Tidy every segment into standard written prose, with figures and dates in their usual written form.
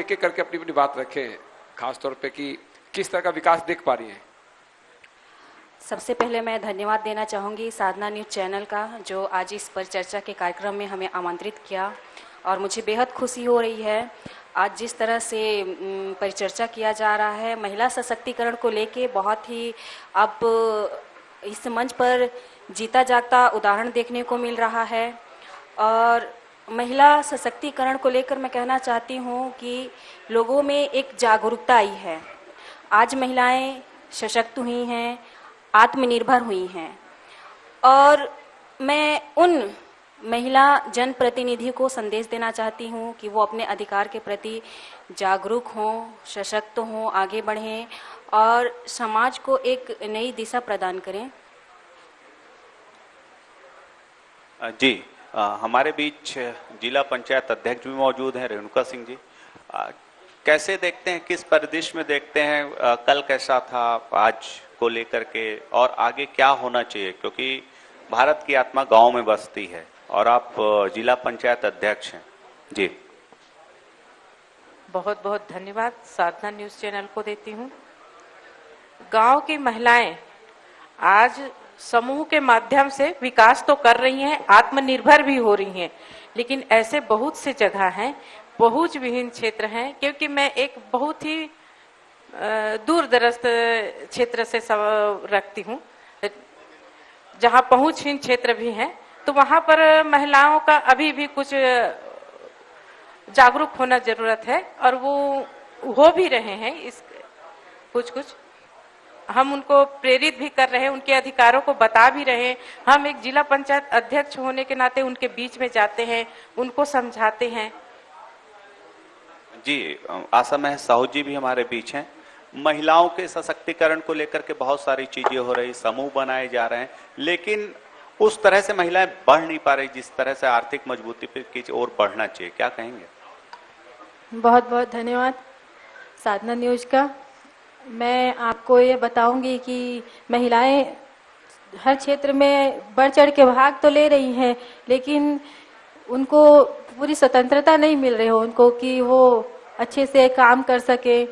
एक एक करके अपनी अपनी बात रखें, खासतौर पे कि किस तरह का विकास देख पा रही हैं। सबसे पहले मैं धन्यवाद देना चाहूँगी साधना न्यूज़ चैनल का, जो आज इस परिचर्चा के कार्यक्रम में हमें आमंत्रित किया, और मुझे बेहद खुशी हो रही है। आज जिस तरह से परिचर्चा किया जा रहा है महिला सशक्तिकरण को लेके, बहुत ही अब इस मंच पर जीता जागता उदाहरण देखने को मिल रहा है। और महिला सशक्तिकरण को लेकर मैं कहना चाहती हूँ कि लोगों में एक जागरूकता आई है। आज महिलाएं सशक्त हुई हैं, आत्मनिर्भर हुई हैं, और मैं उन महिला जनप्रतिनिधि को संदेश देना चाहती हूँ कि वो अपने अधिकार के प्रति जागरूक हों, सशक्त हों, आगे बढ़ें और समाज को एक नई दिशा प्रदान करें। जी, हमारे बीच जिला पंचायत अध्यक्ष भी मौजूद हैं, रेणुका सिंह जी। कैसे देखते हैं, किस परिदृश्य में देखते हैं, कल कैसा था आज को लेकर के, और आगे क्या होना चाहिए, क्योंकि भारत की आत्मा गांव में बसती है और आप जिला पंचायत अध्यक्ष हैं। जी, बहुत बहुत धन्यवाद साधना न्यूज़ चैनल को देती हूँ। गांव की महिलाएं आज समूह के माध्यम से विकास तो कर रही हैं, आत्मनिर्भर भी हो रही हैं, लेकिन ऐसे बहुत से जगह हैं, पहुंच विहीन क्षेत्र हैं, क्योंकि मैं एक बहुत ही दूर दराज क्षेत्र से रखती हूँ, जहाँ पहुंचहीन क्षेत्र भी हैं, तो वहाँ पर महिलाओं का अभी भी कुछ जागरूक होना जरूरत है, और वो हो भी रहे हैं। इस कुछ हम उनको प्रेरित भी कर रहे हैं, उनके अधिकारों को बता भी रहे हैं। हम एक जिला पंचायत अध्यक्ष होने के नाते उनके बीच में जाते हैं, उनको समझाते हैं। जी, आसम साहू जी भी हमारे बीच हैं। महिलाओं के सशक्तिकरण को लेकर के बहुत सारी चीजें हो रही, समूह बनाए जा रहे हैं, लेकिन उस तरह से महिलाएं बढ़ नहीं पा रही जिस तरह से आर्थिक मजबूती की ओर बढ़ना चाहिए। क्या कहेंगे? बहुत बहुत धन्यवाद साधना न्यूज़ का। मैं आपको ये बताऊंगी कि महिलाएं हर क्षेत्र में बढ़ चढ़ के भाग तो ले रही हैं, लेकिन उनको पूरी स्वतंत्रता नहीं मिल रही हो उनको कि वो अच्छे से काम कर सके।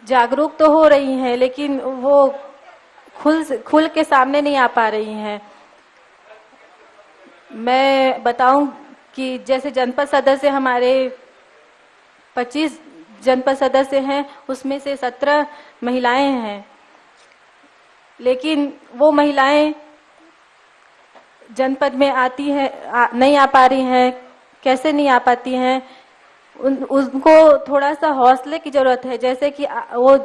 जागरूक तो हो रही हैं, लेकिन वो खुल के सामने नहीं आ पा रही हैं। मैं बताऊं कि जैसे जनपद सदस्य हमारे 25 जनपद सदस्य हैं, उसमें से 17 महिलाएं हैं, लेकिन वो महिलाएं जनपद में आती हैं, नहीं आ पा रही हैं। कैसे नहीं आ पाती हैं? उनको थोड़ा सा हौसले की जरूरत है, जैसे कि वो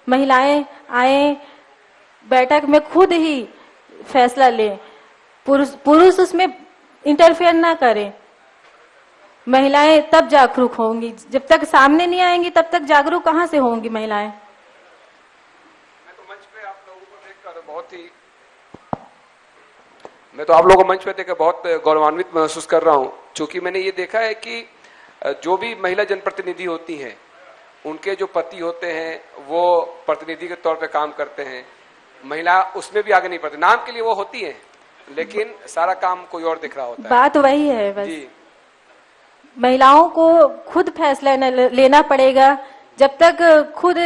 महिलाएं आए, बैठक में खुद ही फैसला लें, पुरुष उसमें इंटरफेयर ना करें। महिलाएं तब जागरूक होंगी, जब तक सामने नहीं आएंगी तब तक जागरूक कहां से होंगी महिलाएं। मैं तो आप लोगों को मंच पे देखकर बहुत गौरवान्वित महसूस कर रहा हूं, क्योंकि मैंने ये देखा है कि जो भी महिला जनप्रतिनिधि होती हैं, उनके जो पति होते हैं वो प्रतिनिधि के तौर पे काम करते हैं। महिला उसमें भी आगे नहीं बढ़ती, नाम के लिए वो होती है, लेकिन सारा काम कोई और दिख रहा होता है। बात वही है बस। जी, महिलाओं को खुद फैसला लेना पड़ेगा। जब तक खुद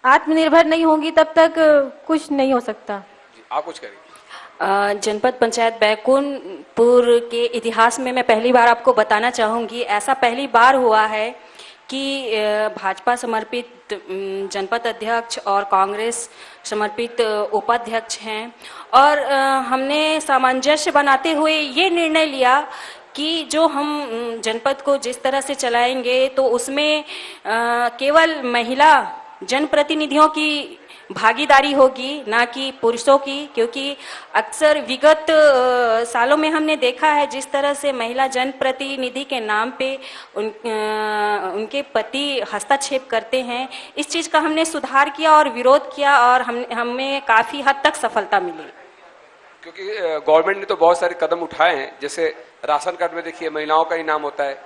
आत्मनिर्भर नहीं होंगी तब तक कुछ नहीं हो सकता। जी, आप कुछ करेंगे? जनपद पंचायत बैकुंठपुर के इतिहास में मैं पहली बार आपको बताना चाहूँगी, ऐसा पहली बार हुआ है कि भाजपा समर्पित जनपद अध्यक्ष और कांग्रेस समर्पित उपाध्यक्ष हैं, और हमने सामंजस्य बनाते हुए ये निर्णय लिया कि जो हम जनपद को जिस तरह से चलाएंगे तो उसमें केवल महिला जनप्रतिनिधियों की भागीदारी होगी, ना कि पुरुषों की, क्योंकि अक्सर विगत सालों में हमने देखा है जिस तरह से महिला जनप्रतिनिधि के नाम पे उनके पति हस्तक्षेप करते हैं। इस चीज़ का हमने सुधार किया और विरोध किया, और हमें काफ़ी हद तक सफलता मिली। क्योंकि गवर्नमेंट ने तो बहुत सारे कदम उठाए हैं, जैसे राशन कार्ड में देखिए महिलाओं का ही नाम होता है।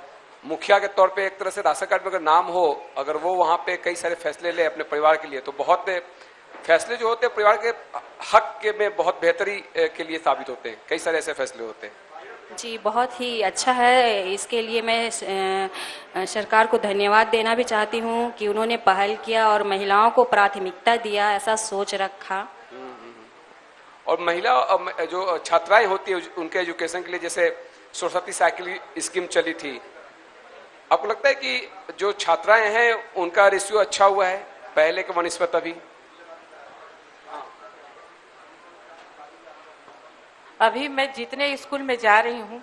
मुखिया के तौर पे एक तरह से राशन कार्ड में अगर नाम हो, अगर वो वहाँ पे कई सारे फैसले ले अपने परिवार के लिए, तो बहुत फैसले जो होते हैं परिवार के हक के में बहुत बेहतरी के लिए साबित होते हैं। कई सारे ऐसे फैसले होते हैं। जी, बहुत ही अच्छा है। इसके लिए मैं सरकार को धन्यवाद देना भी चाहती हूँ कि उन्होंने पहल किया और महिलाओं को प्राथमिकता दिया, ऐसा सोच रखा। और महिला जो छात्राएं होती है उनके एजुकेशन के लिए जैसे सरस्वती साइकिल स्कीम चली थी, आपको लगता है कि जो छात्राएं हैं उनका रेशियो अच्छा हुआ है पहले के वनिस्पत अभी? अभी मैं जितने स्कूल में जा रही हूँ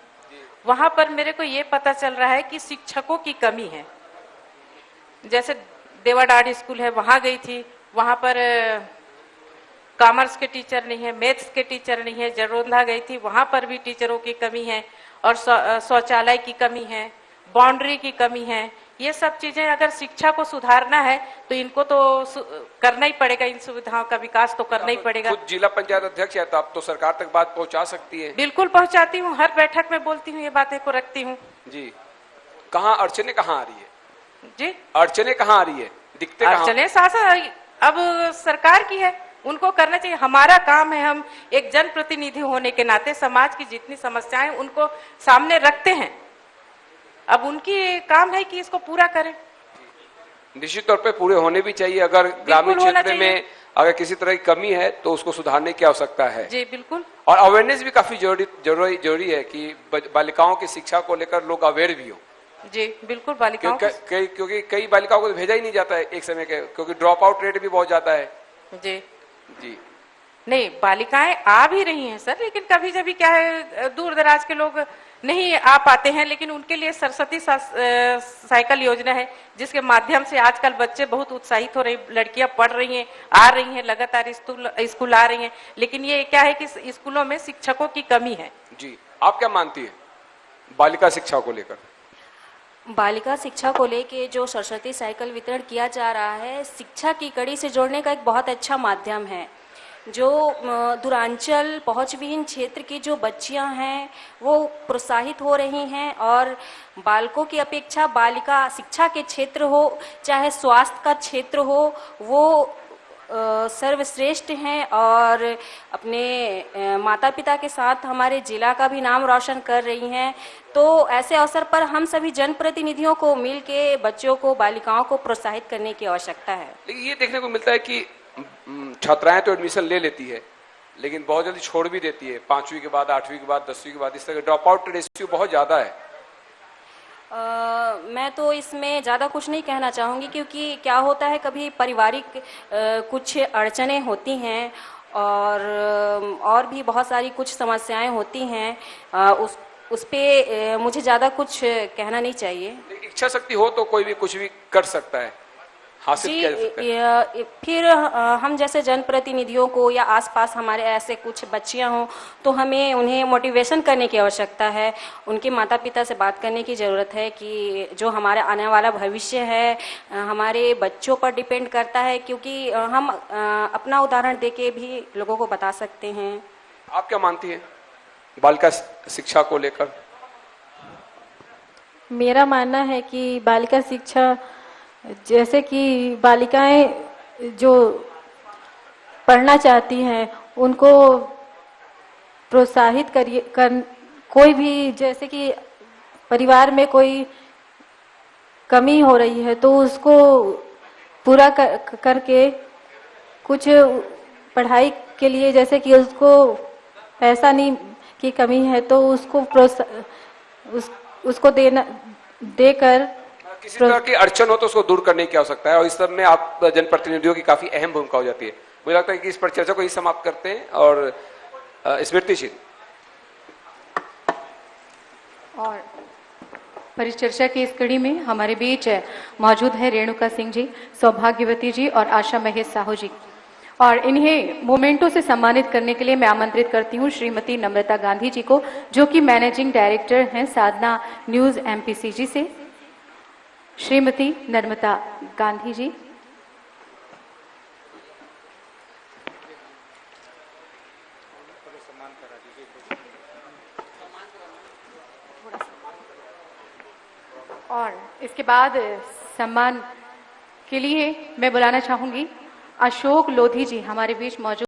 वहां पर मेरे को ये पता चल रहा है कि शिक्षकों की कमी है। जैसे देवाडाड़ स्कूल है, वहां गई थी, वहां पर कॉमर्स के टीचर नहीं है, मैथ्स के टीचर नहीं है। जरोंधा गई थी, वहां पर भी टीचरों की कमी है और शौचालय की कमी है, बाउंड्री की कमी है। ये सब चीजें अगर शिक्षा को सुधारना है तो इनको तो करना ही पड़ेगा, इन सुविधाओं का विकास तो करना ही पड़ेगा। खुद जिला पंचायत अध्यक्ष है तो आप तो सरकार तक बात पहुंचा सकती है। बिल्कुल पहुंचाती हूँ, हर बैठक में बोलती हूँ, ये बातें को रखती हूँ। जी, कहाँ अड़चने कहाँ आ रही है जी, अड़चने कहाँ आ रही है, दिखते कहाँ? अड़चने शासन अब सरकार की है, उनको करना चाहिए। हमारा काम है, हम एक जनप्रतिनिधि होने के नाते समाज की जितनी समस्याएं उनको सामने रखते हैं। अब उनकी काम है कि इसको पूरा करें। निश्चित तौर पे पूरे होने भी चाहिए। अगर ग्रामीण क्षेत्र में अगर किसी तरह की कमी है तो उसको सुधारने की आवश्यकता है। जी बिल्कुल। और अवेयरनेस भी काफी जरूरी है कि बालिकाओं की शिक्षा को लेकर लोग अवेयर भी हो। जी बिल्कुल, बालिकाओं क्योंकि कई बालिकाओं को भेजा ही नहीं जाता है एक समय के, क्योंकि ड्रॉप आउट रेट भी बहुत ज्यादा है। जी जी नहीं, बालिकाएं आ भी रही हैं सर, लेकिन कभी कभी क्या है, दूर दराज के लोग नहीं आ पाते हैं, लेकिन उनके लिए सरस्वती साइकिल योजना है जिसके माध्यम से आजकल बच्चे बहुत उत्साहित हो रहे हैं, लड़कियां पढ़ रही हैं, आ रही हैं, लगातार स्कूल आ रही हैं। लेकिन ये क्या है कि स्कूलों में शिक्षकों की कमी है। जी, आप क्या मानती है बालिका शिक्षा को लेकर? बालिका शिक्षा को लेके जो सरस्वती साइकिल वितरण किया जा रहा है, शिक्षा की कड़ी से जोड़ने का एक बहुत अच्छा माध्यम है। जो दूरांचल पहुंचविहीन क्षेत्र की जो बच्चियां हैं वो प्रोत्साहित हो रही हैं और बालकों की अपेक्षा बालिका शिक्षा के क्षेत्र हो चाहे स्वास्थ्य का क्षेत्र हो वो सर्वश्रेष्ठ हैं और अपने माता पिता के साथ हमारे जिला का भी नाम रोशन कर रही हैं। तो ऐसे अवसर पर हम सभी जनप्रतिनिधियों को मिलके बच्चों को, बालिकाओं को प्रोत्साहित करने की आवश्यकता है। लेकिन ये देखने को मिलता है कि छात्राएं तो एडमिशन ले लेती है लेकिन बहुत जल्दी छोड़ भी देती है, 5वीं के बाद, 8वीं के बाद, 10वीं के बाद, इस तरह ड्रॉप आउट रेशियो बहुत ज्यादा है। मैं तो इसमें ज़्यादा कुछ नहीं कहना चाहूँगी क्योंकि क्या होता है, कभी पारिवारिक कुछ अड़चनें होती हैं और भी बहुत सारी कुछ समस्याएं होती हैं। उस पे मुझे ज़्यादा कुछ कहना नहीं चाहिए। इच्छा शक्ति हो तो कोई भी कुछ भी कर सकता है, हासिल किया जा सकता है। फिर हम जैसे जनप्रतिनिधियों को या आसपास हमारे ऐसे कुछ बच्चियां हों तो हमें उन्हें मोटिवेशन करने की आवश्यकता है। उनके माता पिता से बात करने की ज़रूरत है कि जो हमारा आने वाला भविष्य है हमारे बच्चों पर डिपेंड करता है, क्योंकि हम अपना उदाहरण देके भी लोगों को बता सकते हैं। आप क्या मानती हैं बालिका शिक्षा को लेकर? मेरा मानना है कि बालिका शिक्षा, जैसे कि बालिकाएं जो पढ़ना चाहती हैं उनको प्रोत्साहित कोई भी, जैसे कि परिवार में कोई कमी हो रही है तो उसको पूरा करके कुछ पढ़ाई के लिए, जैसे कि उसको पैसा नहीं की कमी है तो उसको उसको देकर किसी तरह की अड़चन हो तो उसको दूर करने की आवश्यकता है और इस सब में आप जनप्रतिनिधियों की काफी अहम भूमिका हो जाती है। मुझे लगता है कि इस पर चर्चा को ही समाप्त करते हैं और स्मृति जी। और परिचर्चा की इस कड़ी में हमारे बीच मौजूद है रेणुका सिंह जी, सौभाग्यवती जी और आशा महेश साहू जी, और इन्हें मोमेंटो से सम्मानित करने के लिए मैं आमंत्रित करती हूँ श्रीमती नम्रता गांधी जी को, जो कि मैनेजिंग डायरेक्टर हैं साधना न्यूज MPCG से। श्रीमती नम्रता गांधी जी। और इसके बाद सम्मान के लिए मैं बुलाना चाहूंगी अशोक लोधी जी, हमारे बीच मौजूद।